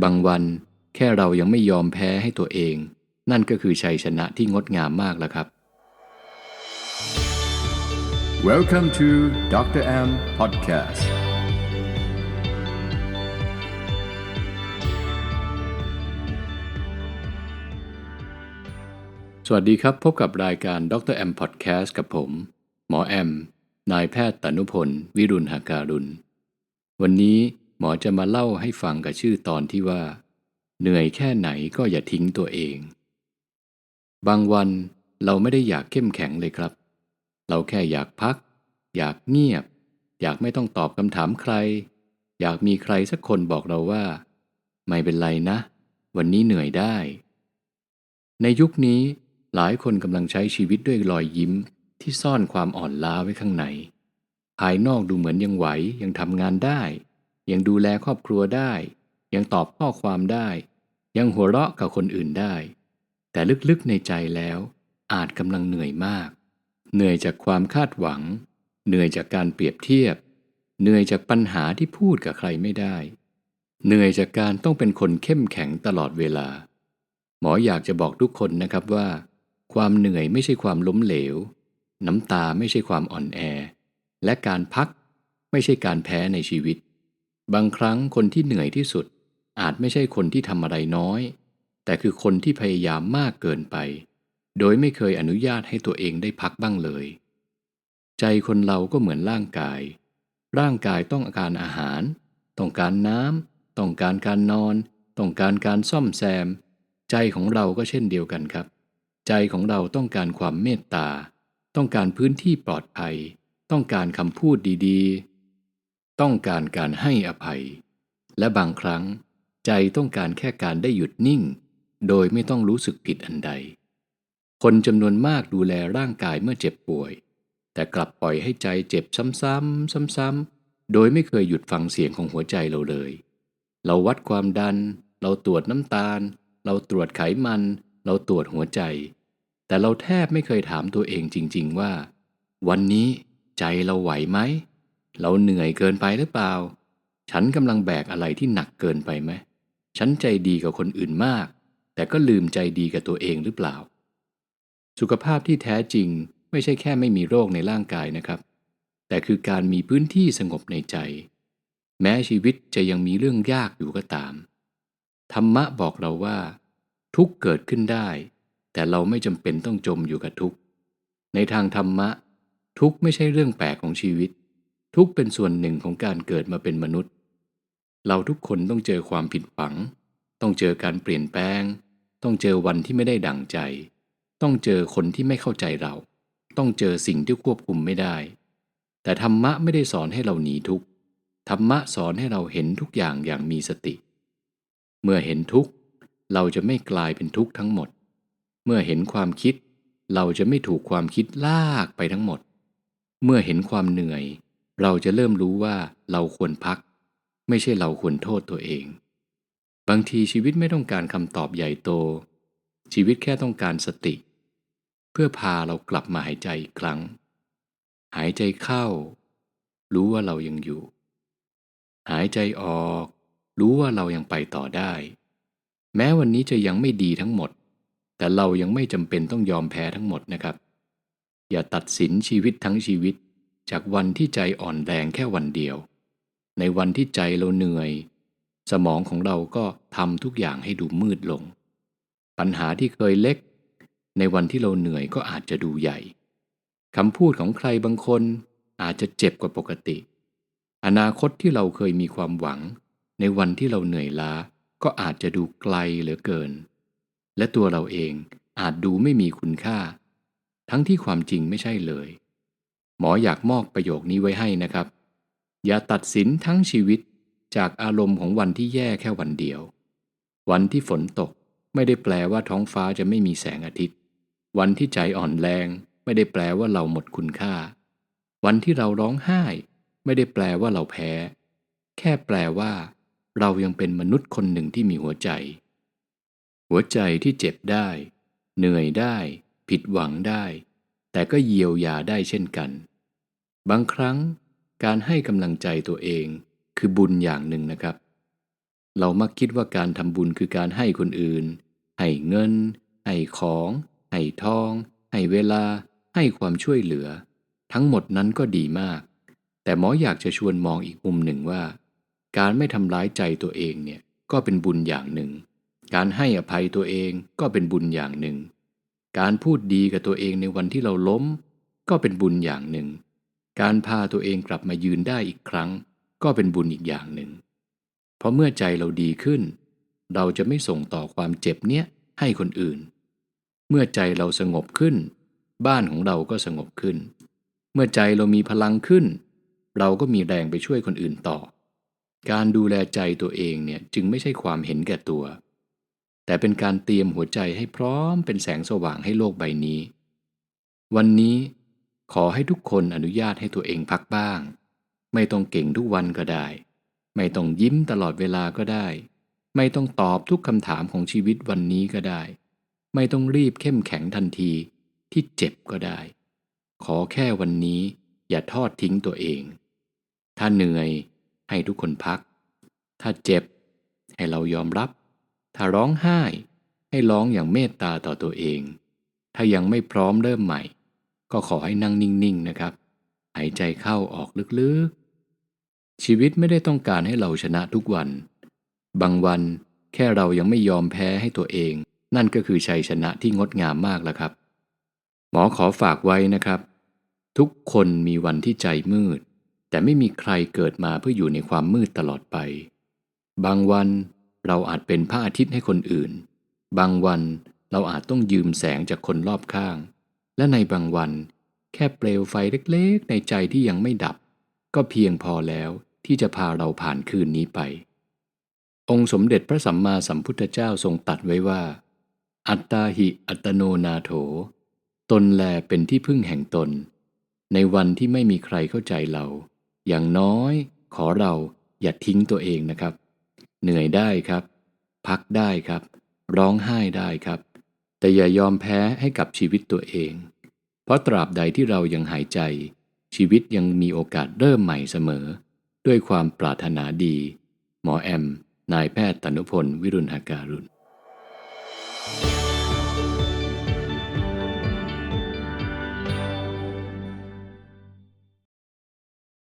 บางวันแค่เรายังไม่ยอมแพ้ให้ตัวเองนั่นก็คือชัยชนะที่งดงามมากแล้วครับ Welcome to Dr. M Podcast. สวัสดีครับพบกับรายการ Dr. M Podcast กับผมหมอแอมนายแพทย์ตนุพลวิรุณหการุณวันนี้หมอจะมาเล่าให้ฟังกับชื่อตอนที่ว่าเหนื่อยแค่ไหนก็อย่าทิ้งตัวเองบางวันเราไม่ได้อยากเข้มแข็งเลยครับเราแค่อยากพักอยากเงียบอยากไม่ต้องตอบคำถามใครอยากมีใครสักคนบอกเราว่าไม่เป็นไรนะวันนี้เหนื่อยได้ในยุคนี้หลายคนกำลังใช้ชีวิตด้วยรอยยิ้มที่ซ่อนความอ่อนล้าไว้ข้างในภายนอกดูเหมือนยังไหวยังทำงานได้ยังดูแลครอบครัวได้ยังตอบข้อความได้ยังหัวเราะกับคนอื่นได้แต่ลึกๆในใจแล้วอาจกำลังเหนื่อยมากเหนื่อยจากความคาดหวังเหนื่อยจากการเปรียบเทียบเหนื่อยจากปัญหาที่พูดกับใครไม่ได้เหนื่อยจากการต้องเป็นคนเข้มแข็งตลอดเวลาหมออยากจะบอกทุกคนนะครับว่าความเหนื่อยไม่ใช่ความล้มเหลวน้ำตาไม่ใช่ความอ่อนแอและการพักไม่ใช่การแพ้ในชีวิตบางครั้งคนที่เหนื่อยที่สุดอาจไม่ใช่คนที่ทำอะไรน้อยแต่คือคนที่พยายามมากเกินไปโดยไม่เคยอนุญาตให้ตัวเองได้พักบ้างเลยใจคนเราก็เหมือนร่างกายต้องการอาหารต้องการน้ำต้องการการนอนต้องการการซ่อมแซมใจของเราก็เช่นเดียวกันครับใจของเราต้องการความเมตตาต้องการพื้นที่ปลอดภัยต้องการคำพูดดีๆต้องการการให้อภัยและบางครั้งใจต้องการแค่การได้หยุดนิ่งโดยไม่ต้องรู้สึกผิดอันใดคนจำนวนมากดูแลร่างกายเมื่อเจ็บป่วยแต่กลับปล่อยให้ใจเจ็บซ้ำๆซ้ำๆโดยไม่เคยหยุดฟังเสียงของหัวใจเราเลยเราวัดความดันเราตรวจน้ำตาลเราตรวจไขมันเราตรวจหัวใจแต่เราแทบไม่เคยถามตัวเองจริงๆว่าวันนี้ใจเราไหวไหมเราเหนื่อยเกินไปหรือเปล่าฉันกำลังแบกอะไรที่หนักเกินไปไหมฉันใจดีกับคนอื่นมากแต่ก็ลืมใจดีกับตัวเองหรือเปล่าสุขภาพที่แท้จริงไม่ใช่แค่ไม่มีโรคในร่างกายนะครับแต่คือการมีพื้นที่สงบในใจแม้ชีวิตจะยังมีเรื่องยากอยู่ก็ตามธรรมะบอกเราว่าทุกข์เกิดขึ้นได้แต่เราไม่จำเป็นต้องจมอยู่กับทุกข์ในทางธรรมะทุกข์ไม่ใช่เรื่องแปลกของชีวิตทุกข์เป็นส่วนหนึ่งของการเกิดมาเป็นมนุษย์เราทุกคนต้องเจอความผิดหวังต้องเจอการเปลี่ยนแปลงต้องเจอวันที่ไม่ได้ดั่งใจต้องเจอคนที่ไม่เข้าใจเราต้องเจอสิ่งที่ควบคุมไม่ได้แต่ธรรมะไม่ได้สอนให้เราหนีทุกข์ธรรมะสอนให้เราเห็นทุกอย่างอย่างมีสติเมื่อเห็นทุกข์เราจะไม่กลายเป็นทุกข์ทั้งหมดเมื่อเห็นความคิดเราจะไม่ถูกความคิดลากไปทั้งหมดเมื่อเห็นความเหนื่อยเราจะเริ่มรู้ว่าเราควรพักไม่ใช่เราควรโทษตัวเองบางทีชีวิตไม่ต้องการคำตอบใหญ่โตชีวิตแค่ต้องการสติเพื่อพาเรากลับมาหายใจอีกครั้งหายใจเข้ารู้ว่าเรายังอยู่หายใจออกรู้ว่าเรายังไปต่อได้แม้วันนี้จะยังไม่ดีทั้งหมดแต่เรายังไม่จำเป็นต้องยอมแพ้ทั้งหมดนะครับอย่าตัดสินชีวิตทั้งชีวิตจากวันที่ใจอ่อนแรงแค่วันเดียวในวันที่ใจเราเหนื่อยสมองของเราก็ทำทุกอย่างให้ดูมืดลงปัญหาที่เคยเล็กในวันที่เราเหนื่อยก็อาจจะดูใหญ่คำพูดของใครบางคนอาจจะเจ็บกว่าปกติอนาคตที่เราเคยมีความหวังในวันที่เราเหนื่อยล้าก็อาจจะดูไกลเหลือเกินและตัวเราเองอาจดูไม่มีคุณค่าทั้งที่ความจริงไม่ใช่เลยหมออยากมอบประโยคนี้ไว้ให้นะครับอย่าตัดสินทั้งชีวิตจากอารมณ์ของวันที่แย่แค่วันเดียววันที่ฝนตกไม่ได้แปลว่าท้องฟ้าจะไม่มีแสงอาทิตย์วันที่ใจอ่อนแรงไม่ได้แปลว่าเราหมดคุณค่าวันที่เราร้องไห้ไม่ได้แปลว่าเราแพ้แค่แปลว่าเรายังเป็นมนุษย์คนหนึ่งที่มีหัวใจที่เจ็บได้เหนื่อยได้ผิดหวังได้แต่ก็เยียวยาได้เช่นกันบางครั้งการให้กำลังใจตัวเองคือบุญอย่างหนึ่งนะครับ เรามักคิดว่าการทำบุญคือการให้คนอื่นให้เงินให้ของให้ทองให้เวลาให้ความช่วยเหลือทั้งหมดนั้นก็ดีมากแต่หมออยากจะชวนมองอีกมุมหนึ่งว่าการไม่ทำร้ายใจตัวเองเนี่ยก็เป็นบุญอย่างหนึ่งการให้อภัยตัวเองก็เป็นบุญอย่างหนึ่งการพูดดีกับตัวเองในวันที่เราล้มก็เป็นบุญอย่างหนึ่งการพาตัวเองกลับมายืนได้อีกครั้งก็เป็นบุญอีกอย่างหนึ่งเพราะเมื่อใจเราดีขึ้นเราจะไม่ส่งต่อความเจ็บเนี้ยให้คนอื่นเมื่อใจเราสงบขึ้นบ้านของเราก็สงบขึ้นเมื่อใจเรามีพลังขึ้นเราก็มีแรงไปช่วยคนอื่นต่อการดูแลใจตัวเองเนี่ยจึงไม่ใช่ความเห็นแก่ตัวแต่เป็นการเตรียมหัวใจให้พร้อมเป็นแสงสว่างให้โลกใบนี้วันนี้ขอให้ทุกคนอนุญาตให้ตัวเองพักบ้างไม่ต้องเก่งทุกวันก็ได้ไม่ต้องยิ้มตลอดเวลาก็ได้ไม่ต้องตอบทุกคำถามของชีวิตวันนี้ก็ได้ไม่ต้องรีบเข้มแข็งทันทีที่เจ็บก็ได้ขอแค่วันนี้อย่าทอดทิ้งตัวเองถ้าเหนื่อยให้ทุกคนพักถ้าเจ็บให้เรายอมรับถ้าร้องไห้ให้ร้องอย่างเมตตาต่อตัวเองถ้ายังไม่พร้อมเริ่มใหม่ก็ขอให้นั่งนิ่งๆนะครับหายใจเข้าออกลึกๆชีวิตไม่ได้ต้องการให้เราชนะทุกวันบางวันแค่เรายังไม่ยอมแพ้ให้ตัวเองนั่นก็คือชัยชนะที่งดงามมากแล้วครับหมอขอฝากไว้นะครับทุกคนมีวันที่ใจมืดแต่ไม่มีใครเกิดมาเพื่ออยู่ในความมืดตลอดไปบางวันเราอาจเป็นพระอาทิตย์ให้คนอื่นบางวันเราอาจต้องยืมแสงจากคนรอบข้างและในบางวันแค่เปลวไฟเล็กๆในใจที่ยังไม่ดับก็เพียงพอแล้วที่จะพาเราผ่านคืนนี้ไปองค์สมเด็จพระสัมมาสัมพุทธเจ้าทรงตรัสไว้ว่าอัตตาหิอัตโนนาโถตนแลเป็นที่พึ่งแห่งตนในวันที่ไม่มีใครเข้าใจเราอย่างน้อยขอเราอย่าทิ้งตัวเองนะครับเหนื่อยได้ครับพักได้ครับร้องไห้ได้ครับแต่อย่ายอมแพ้ให้กับชีวิตตัวเองเพราะตราบใดที่เรายังหายใจชีวิตยังมีโอกาสเริ่มใหม่เสมอด้วยความปรารถนาดีหมอแอมนายแพทย์ตนุพลวิรุณหการุณ